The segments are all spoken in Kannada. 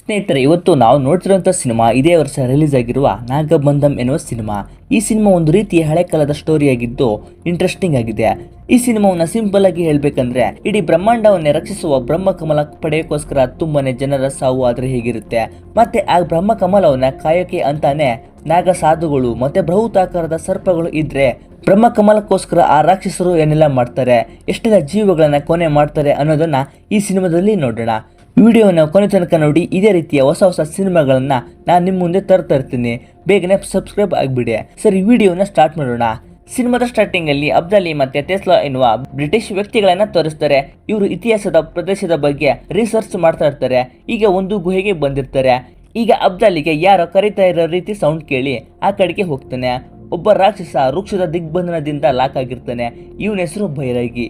ಸ್ನೇಹಿತರೆ, ಇವತ್ತು ನಾವು ನೋಡ್ತಿರುವಂಥ ಸಿನಿಮಾ ಇದೇ ವರ್ಷ ರಿಲೀಸ್ ಆಗಿರುವ ನಾಗಬಂಧಂ ಎನ್ನುವ ಸಿನಿಮಾ. ಈ ಸಿನಿಮಾ ಒಂದು ರೀತಿಯ ಹಳೆ ಕಾಲದ ಸ್ಟೋರಿಯಾಗಿದ್ದು ಇಂಟ್ರೆಸ್ಟಿಂಗ್ ಆಗಿದೆ. ಈ ಸಿನಿಮಾವನ್ನ ಸಿಂಪಲ್ ಆಗಿ ಹೇಳ್ಬೇಕಂದ್ರೆ, ಇಡೀ ಬ್ರಹ್ಮಾಂಡವನ್ನೇ ರಕ್ಷಿಸುವ ಬ್ರಹ್ಮಕಮಲ ಪಡೆಯೋಕ್ಕೋಸ್ಕರ ತುಂಬಾನೇ ಜನರ ಸಾವು ಆದ್ರೆ ಹೇಗಿರುತ್ತೆ, ಮತ್ತೆ ಆ ಬ್ರಹ್ಮಕಮಲವನ್ನ ಕಾಯೋಕೆ ಅಂತಾನೆ ನಾಗ ಸಾಧುಗಳು ಮತ್ತೆ ಬೃಹತಾಕಾರದ ಸರ್ಪಗಳು ಇದ್ರೆ ಬ್ರಹ್ಮಕಮಲಕ್ಕೋಸ್ಕರ ಆ ರಾಕ್ಷಸರು ಏನೆಲ್ಲ ಮಾಡ್ತಾರೆ, ಎಷ್ಟೆಲ್ಲ ಜೀವಗಳನ್ನ ಕೊನೆ ಮಾಡ್ತಾರೆ ಅನ್ನೋದನ್ನ ಈ ಸಿನಿಮಾದಲ್ಲಿ ನೋಡೋಣ. ವಿಡಿಯೋನ ಕೊನೆ ತನಕ ನೋಡಿ. ಇದೇ ರೀತಿಯ ಹೊಸ ಹೊಸ ಸಿನಿಮಾಗಳನ್ನ ನಾನು ನಿಮ್ಮ ಮುಂದೆ ತರ್ತಾ ಇರ್ತೀನಿ. ಬೇಗನೆ ಸಬ್ಸ್ಕ್ರೈಬ್ ಆಗಿಬಿಡಿ. ಸರಿ, ವಿಡಿಯೋನ ಸ್ಟಾರ್ಟ್ ಮಾಡೋಣ. ಸಿನಿಮಾದ ಸ್ಟಾರ್ಟಿಂಗ್ ಅಲ್ಲಿ ಅಬ್ದಾಲಿ ಮತ್ತೆ ಟೆಸ್ಲಾ ಎನ್ನುವ ಬ್ರಿಟಿಷ್ ವ್ಯಕ್ತಿಗಳನ್ನ ತೋರಿಸ್ತಾರೆ. ಇವರು ಇತಿಹಾಸದ ಪ್ರದೇಶದ ಬಗ್ಗೆ ರಿಸರ್ಚ್ ಮಾಡ್ತಾ ಇರ್ತಾರೆ. ಈಗ ಒಂದು ಗುಹೆಗೆ ಬಂದಿರ್ತಾರೆ. ಈಗ ಅಬ್ದಾಲಿಗೆ ಯಾರೋ ಕರೀತಾ ಇರೋ ರೀತಿ ಸೌಂಡ್ ಕೇಳಿ ಆ ಕಡೆಗೆ ಹೋಗ್ತಾನೆ. ಒಬ್ಬ ರಾಕ್ಷಸ ವೃಕ್ಷದ ದಿಗ್ಬಂಧನದಿಂದ ಲಾಕ್ ಆಗಿರ್ತಾನೆ. ಇವನ ಹೆಸರು ಬೈರಾಗಿ.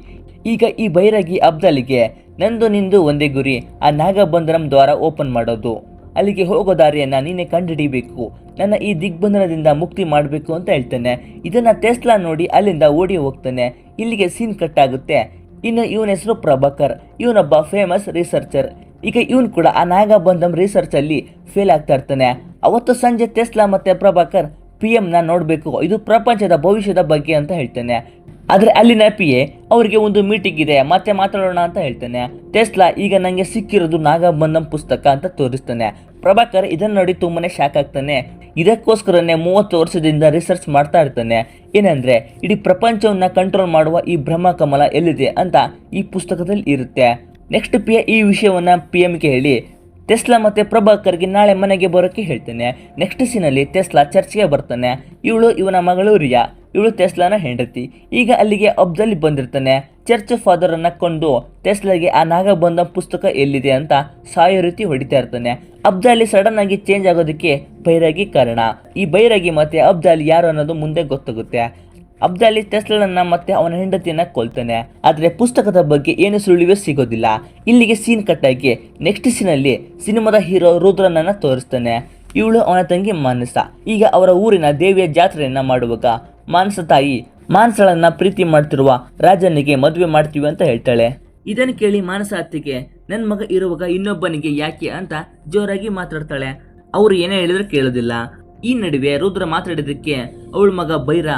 ಈಗ ಈ ಬೈರಾಗಿ ಅಬ್ದಾಲಿಗೆ ನಂದು ನಿಂದು ಒಂದೇ ಗುರಿ, ಆ ನಾಗಬಂಧನಂ ದ್ವಾರ ಓಪನ್ ಮಾಡೋದು. ಅಲ್ಲಿಗೆ ಹೋಗೋ ದಾರಿಯನ್ನ ನೀನೆ ಕಂಡುಹಿಡಿಬೇಕು, ನನ್ನ ಈ ದಿಗ್ಬಂಧನದಿಂದ ಮುಕ್ತಿ ಮಾಡಬೇಕು ಅಂತ ಹೇಳ್ತಾನೆ. ಇದನ್ನ ಟೆಸ್ಲಾ ನೋಡಿ ಅಲ್ಲಿಂದ ಓಡಿ ಹೋಗ್ತಾನೆ. ಇಲ್ಲಿಗೆ ಸೀನ್ ಕಟ್ ಆಗುತ್ತೆ. ಇನ್ನು ಇವನ ಹೆಸರು ಪ್ರಭಾಕರ್. ಇವನೊಬ್ಬ ಫೇಮಸ್ ರಿಸರ್ಚರ್. ಈಗ ಇವನು ಕೂಡ ಆ ನಾಗಬಂಧಂ ರಿಸರ್ಚ್ ಅಲ್ಲಿ ಫೇಲ್ ಆಗ್ತಾ ಇರ್ತಾನೆ. ಅವತ್ತು ಸಂಜೆ ಟೆಸ್ಲಾ ಮತ್ತೆ ಪ್ರಭಾಕರ್ PM ನ ನೋಡಬೇಕು, ಇದು ಪ್ರಪಂಚದ ಭವಿಷ್ಯದ ಬಗ್ಗೆ ಅಂತ ಹೇಳ್ತಾನೆ. ಆದ್ರೆ ಅಲ್ಲಿನ PA ಅವರಿಗೆ ಒಂದು ಮೀಟಿಂಗ್ ಇದೆ, ಮತ್ತೆ ಮಾತಾಡೋಣ ಅಂತ ಹೇಳ್ತಾನೆ. ಟೆಸ್ಲಾ ಈಗ ನಂಗೆ ಸಿಕ್ಕಿರೋದು ನಾಗಬಂಧಂ ಪುಸ್ತಕ ಅಂತ ತೋರಿಸ್ತಾನೆ. ಪ್ರಭಾಕರ್ ಇದನ್ನ ನೋಡಿ ತುಂಬಾನೇ ಶಾಕ್ ಆಗ್ತಾನೆ. ಇದಕ್ಕೋಸ್ಕರನೇ 30 ವರ್ಷದಿಂದ ರಿಸರ್ಚ್ ಮಾಡ್ತಾ ಇರ್ತಾನೆ. ಏನಂದ್ರೆ ಇಡೀ ಪ್ರಪಂಚವನ್ನ ಕಂಟ್ರೋಲ್ ಮಾಡುವ ಈ ಬ್ರಹ್ಮಕಮಲ ಎಲ್ಲಿದೆ ಅಂತ ಈ ಪುಸ್ತಕದಲ್ಲಿ ಇರುತ್ತೆ. ನೆಕ್ಸ್ಟ್ PA ಈ ವಿಷಯವನ್ನ PM ಗೆ ಹೇಳಿ ಟೆಸ್ಲಾ ಮತ್ತೆ ಪ್ರಭಾಕರ್ಗೆ ನಾಳೆ ಮನೆಗೆ ಬರೋಕೆ ಹೇಳ್ತಾನೆ. ನೆಕ್ಸ್ಟ್ ಸೀನಲ್ಲಿ ಟೆಸ್ಲಾ ಚರ್ಚ್ಗೆ ಬರ್ತಾನೆ. ಇವಳು ಇವನ ಮಗಳು ರಿಯಾ. ಇವಳು ಟೆಸ್ಲಾನ ಹೆಂಡತಿ. ಈಗ ಅಲ್ಲಿಗೆ ಅಬ್ದಾಲಿ ಬಂದಿರ್ತಾನೆ. ಚರ್ಚ್ ಫಾದರ್ ಅನ್ನ ಕೊಂಡು ಟೆಸ್ಲಾಗೆ ಆ ನಾಗಬಂಧಂ ಪುಸ್ತಕ ಎಲ್ಲಿದೆ ಅಂತ ಸಾಯೋ ರೀತಿ ಹೊಡಿತಾ ಇರ್ತಾನೆ. ಅಬ್ದಾಲಿ ಸಡನ್ ಆಗಿ ಚೇಂಜ್ ಆಗೋದಕ್ಕೆ ಬೈರಾಗಿ ಕಾರಣ. ಈ ಬೈರಾಗಿ ಮತ್ತೆ ಅಬ್ದಾಲಿ ಯಾರು ಅನ್ನೋದು ಮುಂದೆ ಗೊತ್ತಾಗುತ್ತೆ. ಅಬ್ದಾಲಿ ಟೆಸ್ಲಾನನ್ನ ಮತ್ತೆ ಅವನ ಹೆಂಡತಿಯನ್ನ ಕೊಲ್ತಾನೆ. ಆದ್ರೆ ಪುಸ್ತಕದ ಬಗ್ಗೆ ಏನು ಸುಳಿವೇ ಸಿಗೋದಿಲ್ಲ. ಇಲ್ಲಿಗೆ ಸೀನ್ ಕಟ್ ಆಗಿ ನೆಕ್ಸ್ಟ್ ಸೀನಲ್ಲಿ ಸಿನಿಮಾದ ಹೀರೋ ರುದ್ರನನ್ನ ತೋರಿಸ್ತಾನೆ. ಇವಳು ಅವನ ತಂಗಿ ಮಾನಸ. ಈಗ ಅವರ ಊರಿನ ದೇವಿಯ ಜಾತ್ರೆಯನ್ನ ಮಾಡುವಾಗ ಮಾನಸ ತಾಯಿ ಮಾನಸಳನ್ನ ಪ್ರೀತಿ ಮಾಡ್ತಿರುವ ರಾಜನಿಗೆ ಮದುವೆ ಮಾಡ್ತೀವಿ ಅಂತ ಹೇಳ್ತಾಳೆ. ಇದನ್ನು ಕೇಳಿ ಮಾನಸ ಅತ್ತಿಗೆ ನನ್ನ ಮಗ ಇರುವಾಗ ಇನ್ನೊಬ್ಬನಿಗೆ ಯಾಕೆ ಅಂತ ಜೋರಾಗಿ ಮಾತಾಡ್ತಾಳೆ. ಅವ್ರು ಏನೇ ಹೇಳಿದ್ರೆ ಕೇಳೋದಿಲ್ಲ. ಈ ನಡುವೆ ರುದ್ರ ಮಾತಾಡಿದಕ್ಕೆ ಅವಳ ಮಗ ಬೈರ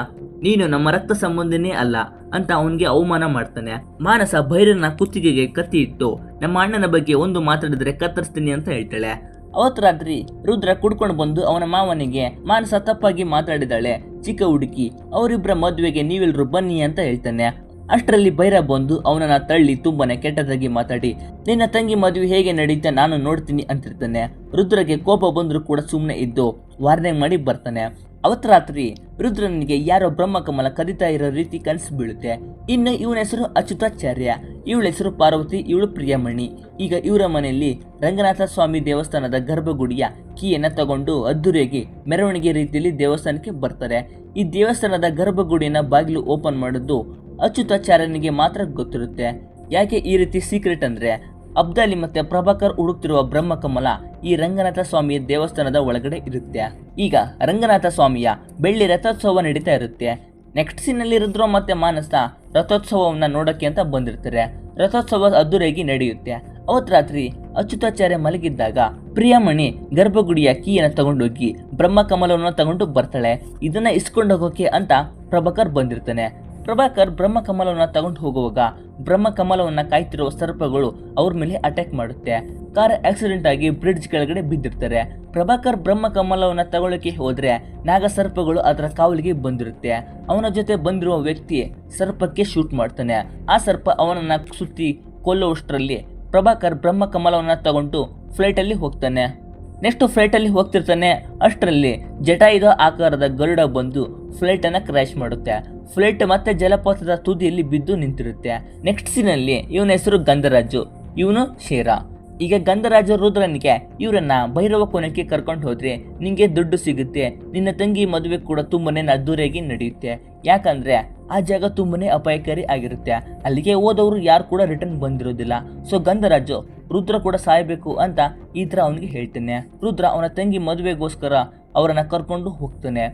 ನೀನು ನಮ್ಮ ರಕ್ತ ಸಂಬಂಧಿನೇ ಅಲ್ಲ ಅಂತ ಅವನಿಗೆ ಅವಮಾನ ಮಾಡ್ತಾನೆ. ಮಾನಸ ಭೈರನ ಕುತ್ತಿಗೆಗೆ ಕತ್ತಿ ಇಟ್ಟು ನಮ್ಮ ಅಣ್ಣನ ಬಗ್ಗೆ ಒಂದು ಮಾತಾಡಿದ್ರೆ ಕತ್ತರಿಸ್ತೀನಿ ಅಂತ ಹೇಳ್ತಾಳೆ. ಅವತ್ತು ರಾತ್ರಿ ರುದ್ರ ಕುಡ್ಕೊಂಡು ಬಂದು ಅವನ ಮಾವನಿಗೆ ಮಾನಸ ತಪ್ಪಾಗಿ ಮಾತಾಡಿದಾಳೆ, ಚಿಕ್ಕ ಹುಡುಗಿ, ಅವರಿಬ್ಬರ ಮದುವೆಗೆ ನೀವೆಲ್ಲರೂ ಬನ್ನಿ ಅಂತ ಹೇಳ್ತಾನೆ. ಅಷ್ಟರಲ್ಲಿ ಬೈರ ಬಂದು ಅವನನ್ನ ತಳ್ಳಿ ತುಂಬಾನೇ ಕೆಟ್ಟದಾಗಿ ಮಾತಾಡಿ ನಿನ್ನ ತಂಗಿ ಮದುವೆ ಹೇಗೆ ನಡೀತಾ ನಾನು ನೋಡ್ತೀನಿ ಅಂತಿರ್ತಾನೆ. ರುದ್ರಗೆ ಕೋಪ ಬಂದ್ರು ಕೂಡ ಸುಮ್ಮನೆ ಇದ್ದು ವಾರ್ನಿಂಗ್ ಮಾಡಿ ಬರ್ತಾನೆ. ಅವತ್ತು ರಾತ್ರಿ ರುದ್ರನಿಗೆ ಯಾರೋ ಬ್ರಹ್ಮಕಮಲ ಕದಿತಾ ಇರೋ ರೀತಿ ಕನಸು ಬೀಳುತ್ತೆ. ಇನ್ನು ಇವನ ಹೆಸರು ಅಚ್ಯುತಾಚಾರ್ಯ, ಇವಳ ಹೆಸರು ಪಾರ್ವತಿ, ಇವಳು ಪ್ರಿಯಮಣಿ. ಈಗ ಇವರ ಮನೆಯಲ್ಲಿ ರಂಗನಾಥ ಸ್ವಾಮಿ ದೇವಸ್ಥಾನದ ಗರ್ಭಗುಡಿಯ ಕೀಯನ್ನ ತಗೊಂಡು ಅದ್ದೂರಿಯಾಗಿ ಮೆರವಣಿಗೆ ರೀತಿಯಲ್ಲಿ ದೇವಸ್ಥಾನಕ್ಕೆ ಬರ್ತಾರೆ. ಈ ದೇವಸ್ಥಾನದ ಗರ್ಭಗುಡಿನ ಬಾಗಿಲು ಓಪನ್ ಮಾಡೋದು ಅಚ್ಯುತಾಚಾರ್ಯನಿಗೆ ಮಾತ್ರ ಗೊತ್ತಿರುತ್ತೆ. ಯಾಕೆ ಈ ರೀತಿ ಸೀಕ್ರೆಟ್ ಅಂದ್ರೆ, ಅಬ್ದಾಲಿ ಮತ್ತೆ ಪ್ರಭಾಕರ್ ಹುಡುಕ್ತಿರುವ ಬ್ರಹ್ಮಕಮಲ ಈ ರಂಗನಾಥ ಸ್ವಾಮಿಯ ದೇವಸ್ಥಾನದ ಒಳಗಡೆ ಇರುತ್ತೆ. ಈಗ ರಂಗನಾಥ ಸ್ವಾಮಿಯ ಬೆಳ್ಳಿ ರಥೋತ್ಸವ ನಡೀತಾ ಇರುತ್ತೆ. ನೆಕ್ಸ್ಟ್ ಸೀನಲ್ಲಿ ರುದ್ರ ಮತ್ತೆ ಮಾನಸ ರಥೋತ್ಸವವನ್ನ ನೋಡಕ್ಕೆ ಅಂತ ಬಂದಿರ್ತಾರೆ. ರಥೋತ್ಸವ ಅದ್ದೂರಿಯಾಗಿ ನಡೆಯುತ್ತೆ. ಅವತ್ ರಾತ್ರಿ ಅಚ್ಯುತಾಚಾರ್ಯ ಮಲಗಿದ್ದಾಗ ಪ್ರಿಯಮಣಿ ಗರ್ಭಗುಡಿಯ ಕೀಯನ್ನ ತಗೊಂಡೋಗಿ ಬ್ರಹ್ಮಕಮಲವನ್ನು ತಗೊಂಡು ಬರ್ತಾಳೆ. ಇದನ್ನ ಇಸ್ಕೊಂಡು ಹೋಗೋಕೆ ಅಂತ ಪ್ರಭಾಕರ್ ಬಂದಿರ್ತಾನೆ. ಪ್ರಭಾಕರ್ ಬ್ರಹ್ಮಕಮಲವನ್ನ ತಗೊಂಡು ಹೋಗುವಾಗ ಬ್ರಹ್ಮಕಮಲವನ್ನ ಕಾಯ್ತಿರುವ ಸರ್ಪಗಳು ಅವ್ರ ಮೇಲೆ ಅಟ್ಯಾಕ್ ಮಾಡುತ್ತೆ. ಕಾರ್ ಆಕ್ಸಿಡೆಂಟ್ ಆಗಿ ಬ್ರಿಡ್ಜ್ ಕೆಳಗಡೆ ಬಿದ್ದಿರ್ತಾರೆ. ಪ್ರಭಾಕರ್ ಬ್ರಹ್ಮಕಮಲವನ್ನ ತಗೊಳ್ಳೋಕೆ ಹೋದ್ರೆ ನಾಗ ಸರ್ಪಗಳು ಅದರ ಕಾವಲಿಗೆ ಬಂದಿರುತ್ತೆ. ಅವನ ಜೊತೆ ಬಂದಿರುವ ವ್ಯಕ್ತಿ ಸರ್ಪಕ್ಕೆ ಶೂಟ್ ಮಾಡ್ತಾನೆ. ಆ ಸರ್ಪ ಅವನನ್ನ ಸುತ್ತಿ ಕೊಲ್ಲುವಷ್ಟರಲ್ಲಿ ಪ್ರಭಾಕರ್ ಬ್ರಹ್ಮಕಮಲವನ್ನ ತಗೊಂಡು ಫ್ಲೈಟ್ ಅಲ್ಲಿ ಹೋಗ್ತಾನೆ. ನೆಕ್ಸ್ಟ್ ಫ್ಲೈಟ್ ಅಲ್ಲಿ ಹೋಗ್ತಿರ್ತಾನೆ. ಅಷ್ಟರಲ್ಲಿ ಜಟಾಯುಧ ಆಕಾರದ ಗರುಡ ಬಂದು ಫ್ಲೈಟ್ ಅನ್ನ ಕ್ರ್ಯಾಶ್ ಮಾಡುತ್ತೆ. ಫ್ಲೈಟ್ ಮತ್ತೆ ಜಲಪಾತದ ತುದಿಯಲ್ಲಿ ಬಿದ್ದು ನಿಂತಿರುತ್ತೆ. ನೆಕ್ಸ್ಟ್ ಸೀನಲ್ಲಿ ಇವನ ಹೆಸರು ಗಂಧರಾಜು, ಇವನು ಶೇರ. ಈಗ ಗಂಧರಾಜು ರುದ್ರನಿಗೆ ಇವರನ್ನ ಭೈರವ ಕೋಣಕ್ಕೆ ಕರ್ಕೊಂಡು ಹೋದ್ರೆ ನಿಂಗೆ ದುಡ್ಡು ಸಿಗುತ್ತೆ, ನಿನ್ನ ತಂಗಿ ಮದುವೆ ಕೂಡ ತುಂಬಾನೇ ಅದ್ದೂರಿಯಾಗಿ ನಡೆಯುತ್ತೆ. ಯಾಕಂದ್ರೆ ಆ ಜಾಗ ತುಂಬಾನೇ ಅಪಾಯಕಾರಿ ಆಗಿರುತ್ತೆ. ಅಲ್ಲಿಗೆ ಹೋದವರು ಯಾರು ಕೂಡ ರಿಟರ್ನ್ ಬಂದಿರೋದಿಲ್ಲ. ಸೊ ಗಂಧರಾಜು ರುದ್ರ ಕೂಡ ಸಾಯಬೇಕು ಅಂತ ಈ ತರ ಅವನಿಗೆ ಹೇಳ್ತಾನೆ. ರುದ್ರ ಅವನ ತಂಗಿ ಮದುವೆಗೋಸ್ಕರ ಅವರನ್ನ ಕರ್ಕೊಂಡು ಹೋಗ್ತಾನೆ.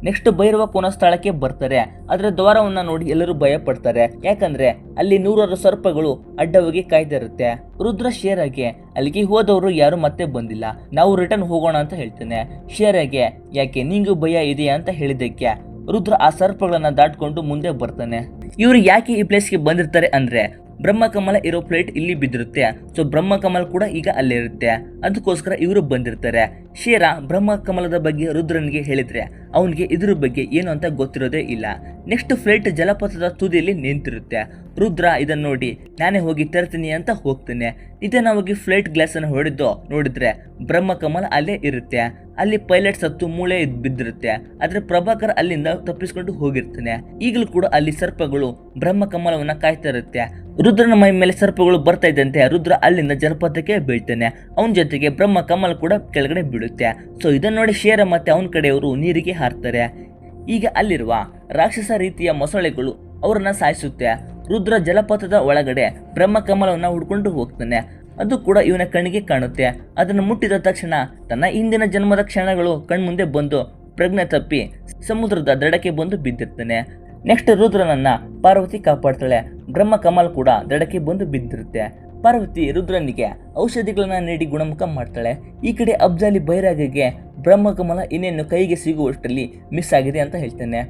ನೆಕ್ಸ್ಟ್ ಭೈರವ ಕೋನ ಸ್ಥಳಕ್ಕೆ ಬರ್ತಾರೆ. ಆದ್ರೆ ದ್ವಾರವನ್ನ ನೋಡಿ ಎಲ್ಲರೂ ಭಯ ಪಡ್ತಾರೆ. ಯಾಕಂದ್ರೆ ಅಲ್ಲಿ ನೂರಾರು ಸರ್ಪಗಳು ಅಡ್ಡವಾಗಿ ಕಾಯ್ತಾ ಇರುತ್ತೆ. ರುದ್ರ ಶೇರಾಗೆ ಅಲ್ಲಿಗೆ ಹೋದವರು ಯಾರು ಮತ್ತೆ ಬಂದಿಲ್ಲ, ನಾವು ರಿಟರ್ನ್ ಹೋಗೋಣ ಅಂತ ಹೇಳ್ತಾನೆ. ಶೇರಾಗೆ ಯಾಕೆ ನಿಂಗೂ ಭಯ ಇದೆಯಾ ಅಂತ ಹೇಳಿದ್ದಕ್ಕೆ ರುದ್ರ ಆ ಸರ್ಪಗಳನ್ನ ದಾಟ್ಕೊಂಡು ಮುಂದೆ ಬರ್ತಾನೆ. ಇವರು ಯಾಕೆ ಈ ಪ್ಲೇಸ್ಗೆ ಬಂದಿರ್ತಾರೆ ಅಂದ್ರೆ ಬ್ರಹ್ಮಕಮಲ ಇರೋ ಪ್ಲೇಟ್ ಇಲ್ಲಿ ಬಿದ್ದಿರುತ್ತೆ. ಸೊ ಬ್ರಹ್ಮಕಮಲ ಕೂಡ ಈಗ ಅಲ್ಲೇ ಇರುತ್ತೆ, ಅದಕ್ಕೋಸ್ಕರ ಇವರು ಬಂದಿರ್ತಾರೆ. ಶೇರ ಬ್ರಹ್ಮಕಮಲದ ಬಗ್ಗೆ ರುದ್ರನಿಗೆ ಹೇಳಿದ್ರೆ ಅವನಿಗೆ ಇದ್ರ ಬಗ್ಗೆ ಏನು ಅಂತ ಗೊತ್ತಿರೋದೇ ಇಲ್ಲ. ನೆಕ್ಸ್ಟ್ ಫ್ಲೈಟ್ ಜಲಪಾತದ ತುದಿಯಲ್ಲಿ ನಿಂತಿರುತ್ತೆ. ರುದ್ರ ಇದನ್ನ ನೋಡಿ ನಾನೇ ಹೋಗಿ ತರ್ತೀನಿ ಅಂತ ಹೋಗ್ತಾನೆ. ಇದನ್ನ ಹೋಗಿ ಫ್ಲೈಟ್ ಗ್ಲಾಸ್ ಅನ್ನು ಹೊಡೆದು ನೋಡಿದ್ರೆ ಬ್ರಹ್ಮಕಮಲ ಅಲ್ಲೇ ಇರುತ್ತೆ. ಅಲ್ಲಿ ಪೈಲಟ್ ಸತ್ತು ಮೂಳೆ ಬಿದ್ದಿರುತ್ತೆ. ಆದ್ರೆ ಪ್ರಭಾಕರ್ ಅಲ್ಲಿಂದ ತಪ್ಪಿಸ್ಕೊಂಡು ಹೋಗಿರ್ತಾನೆ. ಈಗಲೂ ಕೂಡ ಅಲ್ಲಿ ಸರ್ಪಗಳು ಬ್ರಹ್ಮಕಮಲವನ್ನ ಕಾಯ್ತಾ ಇರುತ್ತೆ. ರುದ್ರನ ಮೈ ಮೇಲೆ ಸರ್ಪಗಳು ಬರ್ತಾ ಇದ್ದಂತೆ ರುದ್ರ ಅಲ್ಲಿಂದ ಜಲಪಾತಕ್ಕೆ ಬೀಳ್ತಾನೆ. ಅವನ ಜೊತೆಗೆ ಬ್ರಹ್ಮಕಮಲ ಕೂಡ ಕೆಳಗಡೆ ಬೀಳುತ್ತೆ. ಸೊ ಇದನ್ನ ನೋಡಿ ಶೇರ ಮತ್ತೆ ಅವನ ಕಡೆಯವರು ನೀರಿಗೆ ಹಾರ್ತಾರೆ. ಈಗ ಅಲ್ಲಿರುವ ರಾಕ್ಷಸ ರೀತಿಯ ಮೊಸಳೆಗಳು ಅವರನ್ನ ಸಾಯಿಸುತ್ತೆ. ರುದ್ರ ಜಲಪಾತದ ಒಳಗಡೆ ಬ್ರಹ್ಮಕಮಲವನ್ನ ಹುಡ್ಕೊಂಡು ಹೋಗ್ತಾನೆ. ಅದು ಕೂಡ ಇವನ ಕಣ್ಣಿಗೆ ಕಾಣುತ್ತೆ. ಅದನ್ನು ಮುಟ್ಟಿದ ತಕ್ಷಣ ತನ್ನ ಹಿಂದಿನ ಜನ್ಮದ ಕ್ಷಣಗಳು ಕಣ್ಮುಂದೆ ಬಂದು ಪ್ರಜ್ಞೆ ತಪ್ಪಿ ಸಮುದ್ರದ ದಡಕ್ಕೆ ಬಂದು ಬಿದ್ದಿರ್ತಾನೆ. ನೆಕ್ಸ್ಟ್ ರುದ್ರನನ್ನ ಪಾರ್ವತಿ ಕಾಪಾಡ್ತಾಳೆ. ಬ್ರಹ್ಮಕಮಲ ಕೂಡ ದಡಕ್ಕೆ ಬಂದು ಬಿದ್ದಿರುತ್ತೆ. ಪಾರ್ವತಿ ರುದ್ರನಿಗೆ ಔಷಧಿಗಳನ್ನ ನೀಡಿ ಗುಣಮುಖ ಮಾಡ್ತಾಳೆ. ಈ ಕಡೆ ಅಬ್ಜಾಲಿ ಬೈರಾಗಿಗೆ ಬ್ರಹ್ಮಕಮಲ ಇನ್ನೇನು ಕೈಗೆ ಸಿಗುವಷ್ಟರಲ್ಲಿ ಮಿಸ್ ಆಗಿದೆ ಅಂತ ಹೇಳ್ತಾನೆ.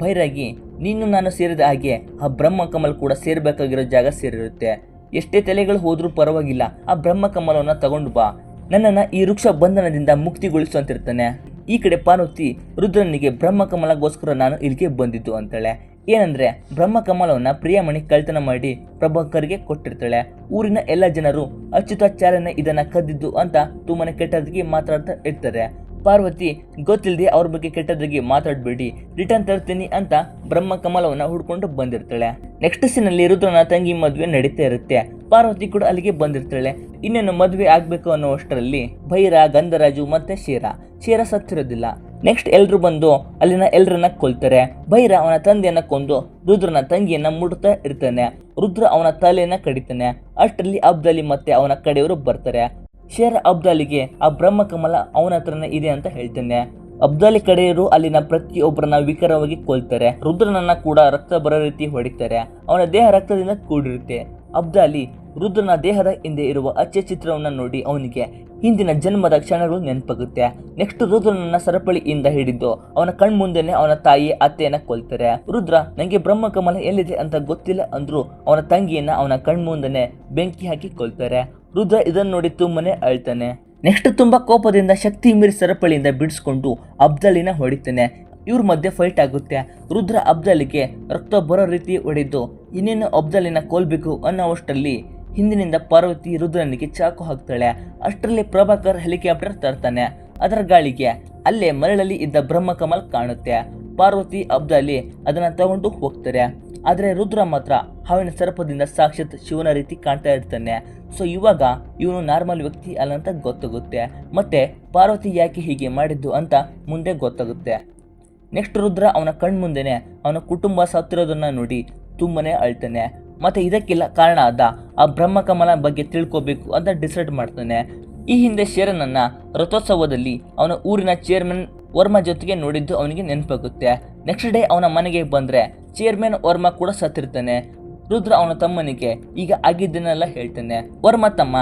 ಬೈರಾಗಿ ನೀನು ನಾನು ಸೇರಿದ ಹಾಗೆ ಆ ಬ್ರಹ್ಮಕಮಲ ಕೂಡ ಸೇರ್ಬೇಕಾಗಿರೋ ಜಾಗ ಸೇರಿರುತ್ತೆ. ಎಷ್ಟೇ ತಲೆಗಳು ಹೋದ್ರೂ ಪರವಾಗಿಲ್ಲ, ಆ ಬ್ರಹ್ಮಕಮಲವನ್ನ ತಗೊಂಡು ಬಾ, ನನ್ನನ್ನ ಈ ವೃಕ್ಷ ಬಂಧನದಿಂದ ಮುಕ್ತಿಗೊಳಿಸು ಅಂತಿರ್ತಾನೆ. ಈ ಕಡೆ ಪಾರ್ವತಿ ರುದ್ರನಿಗೆ ಬ್ರಹ್ಮಕಮಲಗೋಸ್ಕರ ನಾನು ಇಲ್ಲಿಗೆ ಬಂದಿದ್ದು ಅಂತಾಳೆ. ಏನಂದ್ರೆ ಬ್ರಹ್ಮಕಮಲವನ್ನ ಪ್ರಿಯಮಣಿ ಕಳ್ತನ ಮಾಡಿ ಪ್ರಭಾಕರ್ಗೆ ಕೊಟ್ಟಿರ್ತಾಳೆ. ಊರಿನ ಎಲ್ಲ ಜನರು ಅಚ್ಯುತಾಚಾರ್ಯನ ಇದನ್ನ ಕದ್ದಿದ್ದು ಅಂತ ತುಂಬಾನೇ ಕೆಟ್ಟದಾಗಿ ಮಾತಾಡ್ತಾ ಇರ್ತಾರೆ. ಪಾರ್ವತಿ ಗೊತ್ತಿಲ್ಲದೆ ಅವ್ರ ಬಗ್ಗೆ ಕೆಟ್ಟದಾಗಿ ಮಾತಾಡ್ಬೇಡಿ, ರಿಟರ್ನ್ ತರ್ತೀನಿ ಅಂತ ಬ್ರಹ್ಮಕಮಲವನ್ನ ಹುಡ್ಕೊಂಡು ಬಂದಿರ್ತಾಳೆ. ನೆಕ್ಸ್ಟ್ ಸೀನಲ್ಲಿ ರುದ್ರನ ತಂಗಿ ಮದ್ವೆ ನಡೀತಾ ಇರುತ್ತೆ. ಪಾರ್ವತಿ ಕೂಡ ಅಲ್ಲಿಗೆ ಬಂದಿರ್ತಾಳೆ. ಇನ್ನೇನು ಮದ್ವೆ ಆಗ್ಬೇಕು ಅನ್ನೋ ಅಷ್ಟರಲ್ಲಿ ಭೈರ, ಗಂಧರಾಜು ಮತ್ತೆ ಶೇರ ಸತ್ತಿರೋದಿಲ್ಲ. ನೆಕ್ಸ್ಟ್ ಎಲ್ರು ಬಂದು ಅಲ್ಲಿನ ಎಲ್ರನ್ನ ಕೊಲ್ತಾರೆ. ಭೈರ ಅವನ ತಂದೆಯನ್ನ ಕೊಂದು ರುದ್ರನ ತಂಗಿಯನ್ನ ಮುಡ್ತಾ ಇರ್ತಾನೆ. ರುದ್ರ ಅವನ ತಲೆಯನ್ನ ಕಡಿತಾನೆ. ಅಷ್ಟರಲ್ಲಿ ಅಬ್ದಾಲಿ ಮತ್ತೆ ಅವನ ಕಡೆಯವರು ಬರ್ತಾರೆ. ಶೇರ ಅಬ್ದಾಲಿಗೆ ಆ ಬ್ರಹ್ಮಕಮಲ ಅವನ ಹತ್ರನೇ ಇದೆ ಅಂತ ಹೇಳ್ತಾನೆ. ಅಬ್ದಾಲಿ ಕಡೆಯವರು ಅಲ್ಲಿನ ಪ್ರತಿಯೊಬ್ಬರನ್ನ ವಿಕರವಾಗಿ ಕೊಲ್ತಾರೆ. ರುದ್ರನನ್ನ ಕೂಡ ರಕ್ತ ಬರೋ ರೀತಿ ಹೊಡಿತಾರೆ. ಅವನ ದೇಹ ರಕ್ತದಿಂದ ಕೂಡಿರುತ್ತೆ. ಅಬ್ದಾಲಿ ರುದ್ರನ ದೇಹದ ಹಿಂದೆ ಇರುವ ಅಚ್ಚೆ ಚಿತ್ರವನ್ನ ನೋಡಿ ಅವನಿಗೆ ಹಿಂದಿನ ಜನ್ಮದ ಕ್ಷಣಗಳು ನೆನಪಾಗುತ್ತೆ. ನೆಕ್ಸ್ಟ್ ರುದ್ರನನ್ನ ಸರಪಳಿಯಿಂದ ಹಿಡಿದು ಅವನ ಕಣ್ಮುಂದೆನೆ ಅವನ ತಾಯಿ ಅತ್ತೆಯನ್ನ ಕೊಲ್ತಾರೆ. ರುದ್ರ ನಂಗೆ ಬ್ರಹ್ಮಕಮಲ ಎಲ್ಲಿದೆ ಅಂತ ಗೊತ್ತಿಲ್ಲ ಅಂದ್ರು ಅವನ ತಂಗಿಯನ್ನ ಅವನ ಕಣ್ಮುಂದೆನೆ ಬೆಂಕಿ ಹಾಕಿ ಕೊಲ್ತಾರೆ. ರುದ್ರ ಇದನ್ನ ನೋಡಿ ತುಂಬಾನೇ ಅಳ್ತಾನೆ. ನೆಕ್ಸ್ಟ್ ತುಂಬಾ ಕೋಪದಿಂದ ಶಕ್ತಿ ಮೀರಿ ಸರಪಳಿಯಿಂದ ಬಿಡಿಸ್ಕೊಂಡು ಅಬ್ದಾಲಿನ ಹೊಡಿತಾನೆ. ಇವ್ರ ಮಧ್ಯೆ ಫೈಟ್ ಆಗುತ್ತೆ. ರುದ್ರ ಅಬ್ದಾಲಿಗೆ ರಕ್ತ ಬರೋ ರೀತಿ ಹೊಡೆದು ಇನ್ನೇನು ಅಬ್ದಾಲಿನ ಕೊಲ್ಬೇಕು ಅನ್ನೋವಷ್ಟರಲ್ಲಿ ಹಿಂದಿನಿಂದ ಪಾರ್ವತಿ ರುದ್ರನಿಗೆ ಚಾಕು ಹಾಕ್ತಾಳೆ. ಅಷ್ಟರಲ್ಲಿ ಪ್ರಭಾಕರ್ ಹೆಲಿಕಾಪ್ಟರ್ ತರ್ತಾನೆ. ಅದರ ಗಾಳಿಗೆ ಅಲ್ಲೇ ಮರಳಲ್ಲಿ ಇದ್ದ ಬ್ರಹ್ಮಕಮಲ್ ಕಾಣುತ್ತೆ. ಪಾರ್ವತಿ ಅಬ್ದಾಲಿ ಅದನ್ನ ತಗೊಂಡು ಹೋಗ್ತಾರೆ. ಆದ್ರೆ ರುದ್ರ ಮಾತ್ರ ಹಾವಿನ ಸರ್ಪದಿಂದ ಸಾಕ್ಷಾತ್ ಶಿವನ ರೀತಿ ಕಾಣ್ತಾ ಇರ್ತಾನೆ. ಸೊ ಇವಾಗ ಇವನು ನಾರ್ಮಲ್ ವ್ಯಕ್ತಿ ಅಲ್ಲ ಅಂತ ಗೊತ್ತಾಗುತ್ತೆ. ಮತ್ತೆ ಪಾರ್ವತಿ ಯಾಕೆ ಹೀಗೆ ಮಾಡಿದ್ದು ಅಂತ ಮುಂದೆ ಗೊತ್ತಾಗುತ್ತೆ. ನೆಕ್ಸ್ಟ್ ರುದ್ರ ಅವನ ಕಣ್ಮುಂದೆನೆ ಅವನ ಕುಟುಂಬ ಸತ್ತಿರೋದನ್ನ ನೋಡಿ ತುಂಬಾನೇ ಅಳ್ತಾನೆ. ಮತ್ತೆ ಇದಕ್ಕೆಲ್ಲ ಕಾರಣ ಆದ ಆ ಬ್ರಹ್ಮಕಮಲ ಬಗ್ಗೆ ತಿಳ್ಕೋಬೇಕು ಅಂತ ಡಿಸೈಡ್ ಮಾಡ್ತಾನೆ. ಈ ಹಿಂದೆ ಶೇರನನ್ನ ರಥೋತ್ಸವದಲ್ಲಿ ಅವನ ಊರಿನ ಚೇರ್ಮನ್ ವರ್ಮ ಜೊತೆಗೆ ನೋಡಿದ್ದು ಅವನಿಗೆ ನೆನಪಾಗುತ್ತೆ. ನೆಕ್ಸ್ಟ್ ಡೇ ಅವನ ಮನೆಗೆ ಬಂದ್ರೆ ಚೇರ್ಮನ್ ವರ್ಮ ಕೂಡ ಸತ್ತಿರ್ತಾನೆ. ರುದ್ರ ಅವನ ತಮ್ಮನಿಗೆ ಈಗ ಆಗಿದ್ದನ್ನೆಲ್ಲ ಹೇಳ್ತಾನೆ. ವರ್ಮ ತಮ್ಮ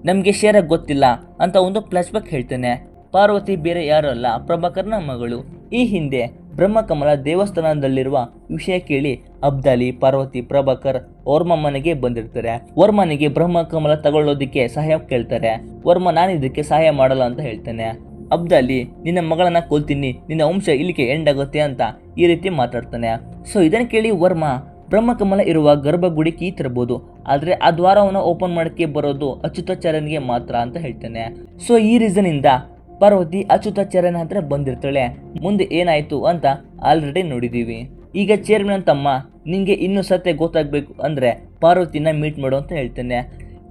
ನಮ್ಗೆ ಶೇರ ಗೊತ್ತಿಲ್ಲ ಅಂತ ಒಂದು ಫ್ಲಾಶ್ ಬ್ಯಾಕ್ ಹೇಳ್ತಾನೆ. ಪಾರ್ವತಿ ಬೇರೆ ಯಾರು ಅಲ್ಲ, ಪ್ರಭಾಕರ್ನ ಮಗಳು. ಈ ಹಿಂದೆ ಬ್ರಹ್ಮಕಮಲ ದೇವಸ್ಥಾನದಲ್ಲಿರುವ ವಿಷಯ ಕೇಳಿ ಅಬ್ದಾಲಿ, ಪಾರ್ವತಿ, ಪ್ರಭಾಕರ್ ವರ್ಮ ಮನೆಗೆ ಬಂದಿರ್ತಾರೆ. ವರ್ಮನಿಗೆ ಬ್ರಹ್ಮಕಮಲ ತಗೊಳ್ಳೋದಿಕ್ಕೆ ಸಹಾಯ ಕೇಳ್ತಾರೆ. ವರ್ಮ ನಾನಿದಕ್ಕೆ ಸಹಾಯ ಮಾಡಲ್ಲ ಅಂತ ಹೇಳ್ತಾನೆ. ಅಬ್ದಾಲಿ ನಿನ್ನ ಮಗಳನ್ನ ಕೊಲ್ತೀನಿ, ನಿನ್ನ ವಂಶ ಇಲ್ಲಿಗೆ ಎಂಡ್ ಆಗುತ್ತೆ ಅಂತ ಈ ರೀತಿ ಮಾತಾಡ್ತಾನೆ. ಸೊ ಇದನ್ನ ಕೇಳಿ ವರ್ಮ ಬ್ರಹ್ಮಕಮಲ ಇರುವ ಗರ್ಭಗುಡಿ ಕೀ ತರಬಹುದು, ಆದ್ರೆ ಆ ದ್ವಾರವನ್ನು ಓಪನ್ ಮಾಡಕ್ಕೆ ಬರೋದು ಅಚ್ಯುತಾಚಾರ್ಯನಿಗೆ ಮಾತ್ರ ಅಂತ ಹೇಳ್ತಾನೆ. ಸೊ ಈ ರೀಸನ್ ಇಂದ ಪಾರ್ವತಿ ಅಚ್ಯುತಾಚಾರ್ಯನ ಹತ್ರ ಬಂದಿರ್ತಾಳೆ. ಮುಂದೆ ಏನಾಯ್ತು ಅಂತ ಆಲ್ರೆಡಿ ನೋಡಿದೀವಿ. ಈಗ ಚೇರ್ಮನ್ ತಮ್ಮ ನಿಂಗೆ ಇನ್ನೂ ಸತ್ಯ ಗೊತ್ತಾಗ್ಬೇಕು ಅಂದ್ರೆ ಪಾರ್ವತಿನ ಮೀಟ್ ಮಾಡು ಅಂತ ಹೇಳ್ತಾನೆ.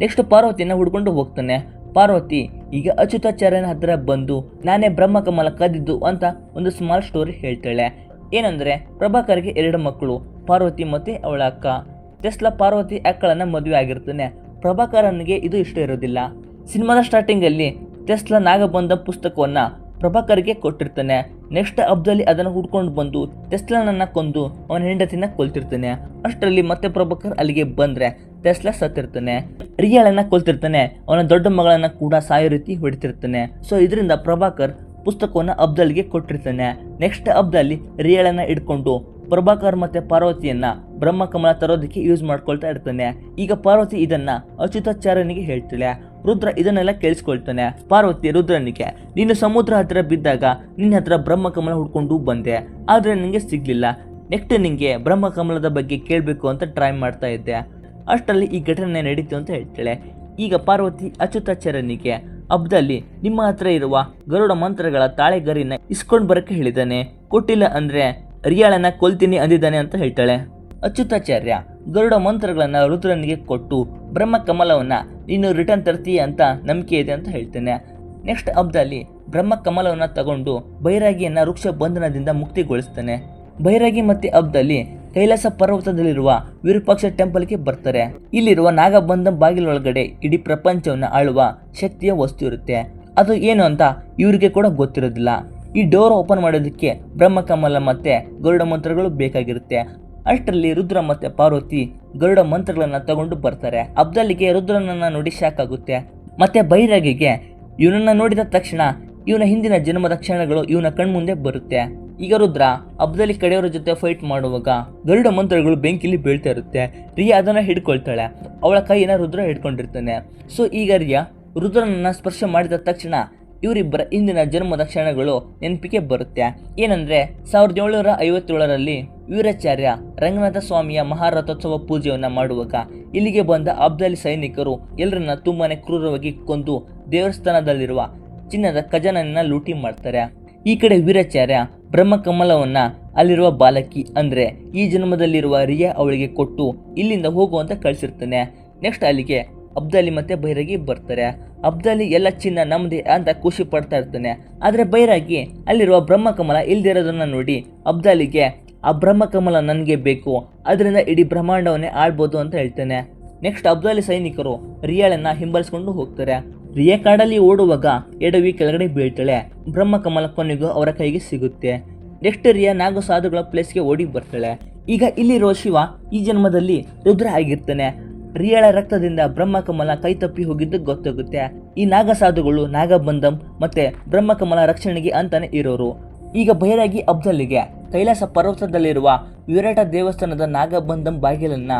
ನೆಕ್ಸ್ಟ್ ಪಾರ್ವತಿನ ಹುಡ್ಕೊಂಡು ಹೋಗ್ತಾನೆ. ಪಾರ್ವತಿ ಈಗ ಅಚ್ಯುತಾಚಾರ್ಯನ ಹತ್ರ ಬಂದು ನಾನೇ ಬ್ರಹ್ಮಕಮಲ ಕದ್ದಿದ್ದು ಅಂತ ಒಂದು ಸ್ಮಾಲ್ ಸ್ಟೋರಿ ಹೇಳ್ತಾಳೆ. ಏನಂದ್ರೆ ಪ್ರಭಾಕರ್ಗೆ 2 ಮಕ್ಕಳು, ಪಾರ್ವತಿ ಮತ್ತೆ ಅವಳ ಅಕ್ಕ. ಟೆಸ್ಲಾ ಪಾರ್ವತಿ ಅಕ್ಕಳನ್ನ ಮದುವೆ ಆಗಿರ್ತಾನೆ. ಪ್ರಭಾಕರನಿಗೆ ಇದು ಇಷ್ಟ ಇರೋದಿಲ್ಲ. ಸಿನಿಮಾದ ಸ್ಟಾರ್ಟಿಂಗ್ ಅಲ್ಲಿ ಟೆಸ್ಲಾ ನಾಗಬಂಧ ಪುಸ್ತಕವನ್ನ ಪ್ರಭಾಕರ್ಗೆ ಕೊಟ್ಟಿರ್ತಾನೆ. ನೆಕ್ಸ್ಟ್ ಅಬ್ದಾಲಿ ಅದನ್ನು ಹುಡ್ಕೊಂಡು ಬಂದು ಟೆಸ್ಲಾನನ್ನ ಕೊಂದು ಅವನ ಹೆಂಡತಿನ ಕೊಲ್ತಿರ್ತಾನೆ. ಅಷ್ಟರಲ್ಲಿ ಮತ್ತೆ ಪ್ರಭಾಕರ್ ಅಲ್ಲಿಗೆ ಬಂದ್ರೆ ಟೆಸ್ಲಾ ಸತ್ತಿರ್ತಾನೆ. ರಿಯಾಳನ್ನ ಕೊಲ್ತಿರ್ತಾನೆ. ಅವನ ದೊಡ್ಡ ಮಗಳನ್ನ ಕೂಡ ಸಾಯೋ ರೀತಿ ಹೊಡಿತಿರ್ತಾನೆ. ಸೊ ಇದರಿಂದ ಪ್ರಭಾಕರ್ ಪುಸ್ತಕವನ್ನ ಅಬ್ದಾಲಿಗೆ ಕೊಟ್ಟಿರ್ತಾನೆ. ನೆಕ್ಸ್ಟ್ ಅಬ್ದಾಲಿ ರಿಯಾಳನ್ನ ಹಿಡ್ಕೊಂಡು ಪ್ರಭಾಕರ್ ಮತ್ತೆ ಪಾರ್ವತಿಯನ್ನ ಬ್ರಹ್ಮಕಮಲ ತರೋದಕ್ಕೆ ಯೂಸ್ ಮಾಡ್ಕೊಳ್ತಾ ಇರ್ತಾನೆ. ಈಗ ಪಾರ್ವತಿ ಇದನ್ನ ಅಚ್ಯುತಾಚಾರ್ಯನಿಗೆ ಹೇಳ್ತಾಳೆ. ರುದ್ರ ಇದನ್ನೆಲ್ಲ ಕೇಳಿಸ್ಕೊಳ್ತಾನೆ. ಪಾರ್ವತಿ ರುದ್ರನಿಗೆ, ನೀನು ಸಮುದ್ರ ಹತ್ರ ಬಿದ್ದಾಗ ನಿನ್ನ ಹತ್ರ ಬ್ರಹ್ಮಕಮಲ ಹುಡ್ಕೊಂಡು ಬಂದೆ, ಆದ್ರೆ ನಿಂಗೆ ಸಿಗ್ಲಿಲ್ಲ. ನೆಕ್ಸ್ಟ್ ನಿಂಗೆ ಬ್ರಹ್ಮಕಮಲದ ಬಗ್ಗೆ ಕೇಳಬೇಕು ಅಂತ ಟ್ರೈ ಮಾಡ್ತಾ ಇದ್ದೆ. ಅಷ್ಟರಲ್ಲಿ ಈ ಘಟನೆ ನಡೀತು ಅಂತ ಹೇಳ್ತಾಳೆ. ಈಗ ಪಾರ್ವತಿ ಅಚ್ಯುತಾಚಾರ್ಯನಿಗೆ, ಅಬ್ದಾಲಿ ನಿಮ್ಮ ಹತ್ರ ಇರುವ ಗರುಡ ಮಂತ್ರಗಳ ತಾಳೆಗರಿನ ಇಸ್ಕೊಂಡ್ ಬರಕ್ಕೆ ಹೇಳಿದ್ದಾನೆ, ಕೊಟ್ಟಿಲ್ಲ ಅಂದ್ರೆ ರಿಯಾಳನ್ನ ಕೊಲ್ತೀನಿ ಅಂದಿದ್ದಾನೆ ಅಂತ ಹೇಳ್ತಾಳೆ. ಅಚ್ಯುತಾಚಾರ್ಯ ಗರುಡ ಮಂತ್ರಗಳನ್ನ ರುದ್ರನಿಗೆ ಕೊಟ್ಟು ಬ್ರಹ್ಮಕಮಲವನ್ನ ನೀನು ರಿಟರ್ನ್ ತರ್ತೀಯ ಅಂತ ನಂಬಿಕೆ ಇದೆ ಅಂತ ಹೇಳ್ತಾನೆ. ನೆಕ್ಸ್ಟ್ ಅಬ್ದಾಲಿ ಬ್ರಹ್ಮಕಮಲವನ್ನ ತಗೊಂಡು ಬೈರಾಗಿಯನ್ನ ವೃಕ್ಷ ಬಂಧನದಿಂದ ಮುಕ್ತಿಗೊಳಿಸ್ತಾನೆ. ಬೈರಾಗಿ ಮತ್ತೆ ಅಬ್ದಾಲಿ ಕೈಲಾಸ ಪರ್ವತದಲ್ಲಿರುವ ವಿರೂಪಾಕ್ಷ ಟೆಂಪಲ್ಗೆ ಬರ್ತಾರೆ. ಇಲ್ಲಿರುವ ನಾಗಬಂಧ ಬಾಗಿಲೊಳಗಡೆ ಇಡೀ ಪ್ರಪಂಚವನ್ನ ಆಳುವ ಶಕ್ತಿಯ ವಸ್ತು ಇರುತ್ತೆ. ಅದು ಏನು ಅಂತ ಇವರಿಗೆ ಕೂಡ ಗೊತ್ತಿರೋದಿಲ್ಲ. ಈ ಡೋರ್ ಓಪನ್ ಮಾಡೋದಕ್ಕೆ ಬ್ರಹ್ಮಕಮಲ ಮತ್ತೆ ಗರುಡ ಮಂತ್ರಗಳು ಬೇಕಾಗಿರುತ್ತೆ. ಅಷ್ಟರಲ್ಲಿ ರುದ್ರ ಮತ್ತೆ ಪಾರ್ವತಿ ಗರುಡ ಮಂತ್ರಗಳನ್ನ ತಗೊಂಡು ಬರ್ತಾರೆ. ಅಬ್ದಾಲಿಗೆ ರುದ್ರನನ್ನ ನೋಡಿ ಶಾಕ್ ಆಗುತ್ತೆ. ಮತ್ತೆ ಬೈರಾಗಿಗೆ ಇವನನ್ನ ನೋಡಿದ ತಕ್ಷಣ ಇವನ ಹಿಂದಿನ ಜನ್ಮದ ಕ್ಷಣಗಳು ಇವನ ಕಣ್ಮುಂದೆ ಬರುತ್ತೆ. ಈಗ ರುದ್ರ ಅಬ್ದಾಲಿ ಕಡೆಯವರ ಜೊತೆ ಫೈಟ್ ಮಾಡುವಾಗ ಗರುಡ ಮಂತ್ರಗಳು ಬೆಂಕಿಲಿ ಬೀಳ್ತಾ ಇರುತ್ತೆ. ರಿಯಾ ಅದನ್ನ ಹಿಡ್ಕೊಳ್ತಾಳೆ. ಅವಳ ಕೈಯನ್ನ ರುದ್ರ ಹಿಡ್ಕೊಂಡಿರ್ತಾನೆ. ಸೊ ಈಗ ರಿಯಾ ರುದ್ರನನ್ನ ಸ್ಪರ್ಶ ಮಾಡಿದ ತಕ್ಷಣ ಇವರಿಬ್ಬರ ಹಿಂದಿನ ಜನ್ಮದ ಕ್ಷಣಗಳು ನೆನಪಿಗೆ ಬರುತ್ತೆ. ಏನಂದ್ರೆ 1757ರಲ್ಲಿ ವೀರಾಚಾರ್ಯ ರಂಗನಾಥ ಸ್ವಾಮಿಯ ಮಹಾರಥೋತ್ಸವ ಪೂಜೆಯನ್ನ ಮಾಡುವಾಗ ಇಲ್ಲಿಗೆ ಬಂದ ಅಬ್ದಾಲಿ ಸೈನಿಕರು ಎಲ್ಲರನ್ನ ತುಂಬಾನೇ ಕ್ರೂರವಾಗಿ ಕೊಂದು ದೇವಸ್ಥಾನದಲ್ಲಿರುವ ಚಿನ್ನದ ಖಜಾನೆಯನ್ನ ಲೂಟಿ ಮಾಡ್ತಾರೆ. ಈ ಕಡೆ ವೀರಾಚಾರ್ಯ ಬ್ರಹ್ಮಕಮಲವನ್ನ ಅಲ್ಲಿರುವ ಬಾಲಕಿ ಅಂದ್ರೆ ಈ ಜನ್ಮದಲ್ಲಿರುವ ರಿಯಾ ಅವಳಿಗೆ ಕೊಟ್ಟು ಇಲ್ಲಿಂದ ಹೋಗುವಂತ ಕಳಿಸಿರ್ತಾನೆ. ನೆಕ್ಸ್ಟ್ ಅಲ್ಲಿಗೆ ಅಬ್ದಾಲಿ ಮತ್ತೆ ಬೈರಾಗಿ ಬರ್ತಾರೆ. ಅಬ್ದಾಲಿ ಎಲ್ಲ ಚಿನ್ನ ನಮ್ದೆ ಅಂತ ಖುಷಿ ಪಡ್ತಾ ಇರ್ತಾನೆ. ಆದ್ರೆ ಬೈರಾಗಿ ಅಲ್ಲಿರುವ ಬ್ರಹ್ಮಕಮಲ ಇಲ್ದಿರೋದನ್ನ ನೋಡಿ ಅಬ್ದಾಲಿಗೆ ಆ ಬ್ರಹ್ಮಕಮಲ ನನಗೆ ಬೇಕು, ಅದರಿಂದ ಇಡೀ ಬ್ರಹ್ಮಾಂಡವನ್ನೇ ಆಳ್ಬೋದು ಅಂತ ಹೇಳ್ತಾನೆ. ನೆಕ್ಸ್ಟ್ ಅಬ್ದಾಲಿ ಸೈನಿಕರು ರಿಯಾಳನ್ನ ಹಿಂಬಾಲಿಸ್ಕೊಂಡು ಹೋಗ್ತಾರೆ. ರಿಯಾ ಕಾಡಲ್ಲಿ ಓಡುವಾಗ ಎಡವಿ ಕೆಳಗಡೆ ಬೀಳ್ತಾಳೆ. ಬ್ರಹ್ಮಕಮಲ ಕೊನೆಗೂ ಅವರ ಕೈಗೆ ಸಿಗುತ್ತೆ. ನೆಕ್ಸ್ಟ್ ರಿಯಾ ನಾಗ ಸಾಧುಗಳ ಪ್ಲೇಸ್ಗೆ ಓಡಿ ಬರ್ತಾಳೆ. ಈಗ ಇಲ್ಲಿರೋ ಶಿವ ಈ ಜನ್ಮದಲ್ಲಿ ರುದ್ರ ಆಗಿರ್ತಾನೆ. ರಿಯಾಳ ರಕ್ತದಿಂದ ಬ್ರಹ್ಮಕಮಲ ಕೈ ತಪ್ಪಿ ಹೋಗಿದ್ದು ಗೊತ್ತಾಗುತ್ತೆ. ಈ ನಾಗಸಾಧುಗಳು ನಾಗಬಂಧಂ ಮತ್ತೆ ಬ್ರಹ್ಮಕಮಲ ರಕ್ಷಣೆಗೆ ಅಂತಾನೆ ಇರೋರು. ಈಗ ಬೈರಾಗಿ ಅಬ್ದಾಲಿಗೆ ಕೈಲಾಸ ಪರ್ವತದಲ್ಲಿರುವ ವಿರಾಟ ದೇವಸ್ಥಾನದ ನಾಗಬಂಧಂ ಬಾಗಿಲನ್ನ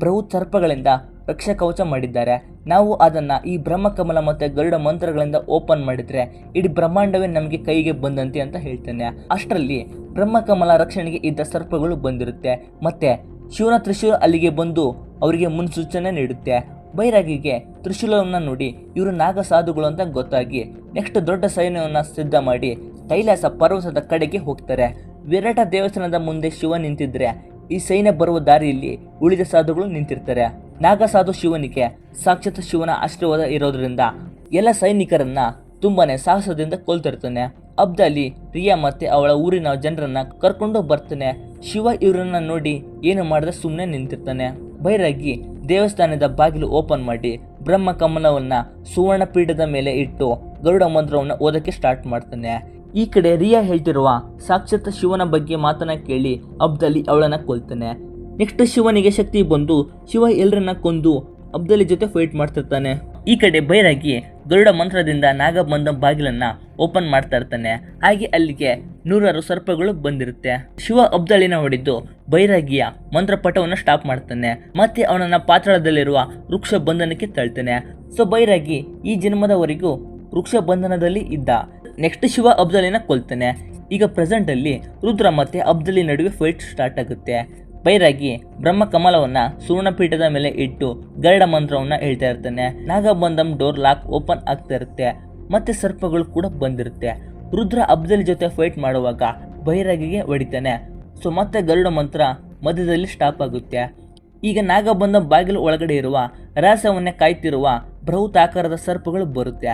ಬೃಹತ್ ಸರ್ಪಗಳಿಂದ ರಕ್ಷಾ ಕವಚ ಮಾಡಿದ್ದಾರೆ. ನಾವು ಅದನ್ನ ಈ ಬ್ರಹ್ಮಕಮಲ ಮತ್ತೆ ಗರುಡ ಮಂತ್ರಗಳಿಂದ ಓಪನ್ ಮಾಡಿದ್ರೆ ಇಡೀ ಬ್ರಹ್ಮಾಂಡವೇ ನಮಗೆ ಕೈಗೆ ಬಂದಂತೆ ಅಂತ ಹೇಳ್ತಾನೆ. ಅಷ್ಟರಲ್ಲಿ ಬ್ರಹ್ಮಕಮಲ ರಕ್ಷಣೆಗೆ ಇದ್ದ ಸರ್ಪಗಳು ಬಂದಿರುತ್ತೆ. ಮತ್ತೆ ಶಿವನ ತ್ರಿಶೂಲ ಅಲ್ಲಿಗೆ ಬಂದು ಅವರಿಗೆ ಮುನ್ಸೂಚನೆ ನೀಡುತ್ತೆ. ಬೈರಾಗಿಗೆ ತ್ರಿಶೂಲವನ್ನ ನೋಡಿ ಇವರು ನಾಗ ಸಾಧುಗಳು ಅಂತ ಗೊತ್ತಾಗಿ ನೆಕ್ಸ್ಟ್ ದೊಡ್ಡ ಸೈನ್ಯವನ್ನ ಸಿದ್ಧ ಮಾಡಿ ಕೈಲಾಸ ಪರ್ವತದ ಕಡೆಗೆ ಹೋಗ್ತಾರೆ. ವಿರಾಟ ದೇವಸ್ಥಾನದ ಮುಂದೆ ಶಿವ ನಿಂತಿದ್ರೆ ಈ ಸೈನ್ಯ ಬರುವ ದಾರಿಯಲ್ಲಿ ಉಳಿದ ಸಾಧುಗಳು ನಿಂತಿರ್ತಾರೆ. ನಾಗಸಾಧು ಶಿವನಿಗೆ ಸಾಕ್ಷಾತ್ ಶಿವನ ಆಶೀರ್ವಾದ ಇರೋದ್ರಿಂದ ಎಲ್ಲ ಸೈನಿಕರನ್ನ ತುಂಬಾನೇ ಸಾಹಸದಿಂದ ಕೊಲ್ತಿರ್ತಾನೆ. ಅಬ್ದಾಲಿ ರಿಯಾ ಮತ್ತೆ ಅವಳ ಊರಿನ ಜನರನ್ನ ಕರ್ಕೊಂಡು ಬರ್ತಾನೆ. ಶಿವ ಇವರನ್ನ ನೋಡಿ ಏನು ಮಾಡದೆ ಸುಮ್ಮನೆ ನಿಂತಿರ್ತಾನೆ. ಬೈರಾಗಿ ದೇವಸ್ಥಾನದ ಬಾಗಿಲು ಓಪನ್ ಮಾಡಿ ಬ್ರಹ್ಮಕಮಲವನ್ನ ಸುವರ್ಣ ಪೀಠದ ಮೇಲೆ ಇಟ್ಟು ಗರುಡ ಮಂತ್ರವನ್ನ ಓದಕ್ಕೆ ಸ್ಟಾರ್ಟ್ ಮಾಡ್ತಾನೆ. ಈ ಕಡೆ ರಿಯಾ ಹೇಳ್ತಿರುವ ಸಾಕ್ಷಾತ್ ಶಿವನ ಬಗ್ಗೆ ಮಾತನ್ನ ಕೇಳಿ ಅಬ್ದಾಲಿ ಅವಳನ್ನ ಕೊಲ್ತಾನೆ. ನೆಕ್ಸ್ಟ್ ಶಿವನಿಗೆ ಶಕ್ತಿ ಬಂದು ಶಿವ ಎಲ್ಲರನ್ನ ಕೊಂದು ಅಬ್ದಾಲಿ ಜೊತೆ ಫೈಟ್ ಮಾಡ್ತಿರ್ತಾನೆ. ಈ ಕಡೆ ಬೈರಾಗಿ ಗರುಡ ಮಂತ್ರದಿಂದ ನಾಗಬಂಧ ಬಾಗಿಲನ್ನ ಓಪನ್ ಮಾಡ್ತಾ ಇರ್ತಾನೆ. ಹಾಗೆ ಅಲ್ಲಿಗೆ 100 ಸರ್ಪಗಳು ಬಂದಿರುತ್ತೆ. ಶಿವ ಅಬ್ದಾಲಿನ ಹೊಡೆದು ಬೈರಾಗಿಯ ಮಂತ್ರಪಟವನ್ನು ಸ್ಟಾಪ್ ಮಾಡ್ತಾನೆ. ಮತ್ತೆ ಅವನನ್ನ ಪಾತಾಳದಲ್ಲಿರುವ ವೃಕ್ಷ ಬಂಧನಕ್ಕೆ ತಳ್ತಾನೆ. ಸೊ ಬೈರಾಗಿ ಈ ಜನ್ಮದವರೆಗೂ ವೃಕ್ಷ ಬಂಧನದಲ್ಲಿ ಇದ್ದ. ನೆಕ್ಸ್ಟ್ ಶಿವ ಅಬ್ದಾಲಿನ ಕೊಲ್ತಾನೆ. ಈಗ ಪ್ರೆಸೆಂಟ್ ಅಲ್ಲಿ ರುದ್ರ ಮತ್ತೆ ಅಬ್ದಾಲಿ ನಡುವೆ ಫೈಟ್ ಸ್ಟಾರ್ಟ್ ಆಗುತ್ತೆ. ಬೈರಾಗಿ ಬ್ರಹ್ಮಕಮಲವನ್ನ ಸುವರ್ಣಪೀಠದ ಮೇಲೆ ಇಟ್ಟು ಗರುಡ ಮಂತ್ರವನ್ನ ಹೇಳ್ತಾ ಇರ್ತಾನೆ. ನಾಗಬಂಧಂ ಡೋರ್ ಲಾಕ್ ಓಪನ್ ಆಗ್ತಾ ಇರುತ್ತೆ. ಮತ್ತೆ ಸರ್ಪಗಳು ಕೂಡ ಬಂದಿರುತ್ತೆ. ರುದ್ರ ಅಬ್ದಾಲಿ ಜೊತೆ ಫೈಟ್ ಮಾಡುವಾಗ ಬೈರಾಗಿಗೆ ಹೊಡಿತಾನೆ. ಸೊ ಮತ್ತೆ ಗರುಡ ಮಂತ್ರ ಮಧ್ಯದಲ್ಲಿ ಸ್ಟಾಪ್ ಆಗುತ್ತೆ. ಈಗ ನಾಗಬಂಧಂ ಬಾಗಿಲು ಒಳಗಡೆ ಇರುವ ರಹಸ್ಯವನ್ನೇ ಕಾಯ್ತಿರುವ ಬೃಹತ್ ಆಕಾರದ ಸರ್ಪಗಳು ಬರುತ್ತೆ.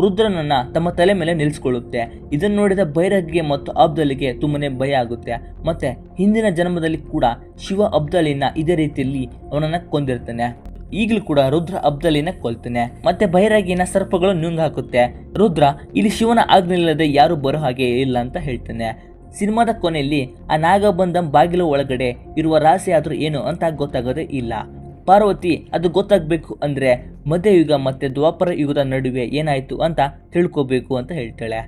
ರುದ್ರನನ್ನ ತಮ್ಮ ತಲೆ ಮೇಲೆ ನಿಲ್ಲಿಸ್ಕೊಳ್ಳುತ್ತೆ. ಇದನ್ನು ನೋಡಿದ ಬೈರಾಗಿಗೆ ಮತ್ತು ಅಬ್ದಾಲಿಗೆ ತುಂಬಾನೇ ಭಯ ಆಗುತ್ತೆ. ಮತ್ತೆ ಹಿಂದಿನ ಜನ್ಮದಲ್ಲಿ ಕೂಡ ಶಿವ ಅಬ್ದಾಲಿನ ಇದೇ ರೀತಿಯಲ್ಲಿ ಅವನನ್ನ ಕೊಂದಿರ್ತಾನೆ. ಈಗಲೂ ಕೂಡ ರುದ್ರ ಅಬ್ದಲಿನ ಕೊಲ್ತಾನೆ. ಮತ್ತೆ ಬೈರಾಗಿನ ಸರ್ಪಗಳು ನುಂಗ್ ಹಾಕುತ್ತೆ. ರುದ್ರ ಇಲ್ಲಿ ಶಿವನ ಆಜ್ಞೆ ಇಲ್ಲದೆ ಯಾರು ಬರೋ ಹಾಗೆ ಇಲ್ಲ ಅಂತ ಹೇಳ್ತಾನೆ. ಸಿನಿಮಾದ ಕೊನೆಯಲ್ಲಿ ಆ ನಾಗಬಂಧಂ ಬಾಗಿಲು ಒಳಗಡೆ ಇರುವ ರಹಸ್ಯ ಆದ್ರೂ ಏನು ಅಂತ ಗೊತ್ತಾಗೋದೇ ಇಲ್ಲ. ಪಾರ್ವತಿ ಅದು ಗೊತ್ತಾಗಬೇಕು ಅಂದ್ರೆ ಮಧ್ಯಯುಗ ಮತ್ತೆ ದ್ವಾಪರ ಯುಗದ ನಡುವೆ ಏನಾಯ್ತು ಅಂತ ತಿಳ್ಕೋಬೇಕು ಅಂತ ಹೇಳ್ತಾಳೆ.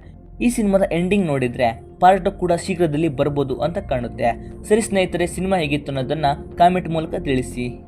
ಈ ಸಿನಿಮಾದ ಎಂಡಿಂಗ್ ನೋಡಿದ್ರೆ ಪಾರ್ಟ್ ಕೂಡ ಶೀಘ್ರದಲ್ಲಿ ಬರ್ಬೋದು ಅಂತ ಕಾಣುತ್ತೆ. ಸರಿ ಸ್ನೇಹಿತರೆ, ಸಿನಿಮಾ ಹೇಗಿತ್ತು ಅನ್ನೋದನ್ನ ಕಾಮೆಂಟ್ ಮೂಲಕ ತಿಳಿಸಿ.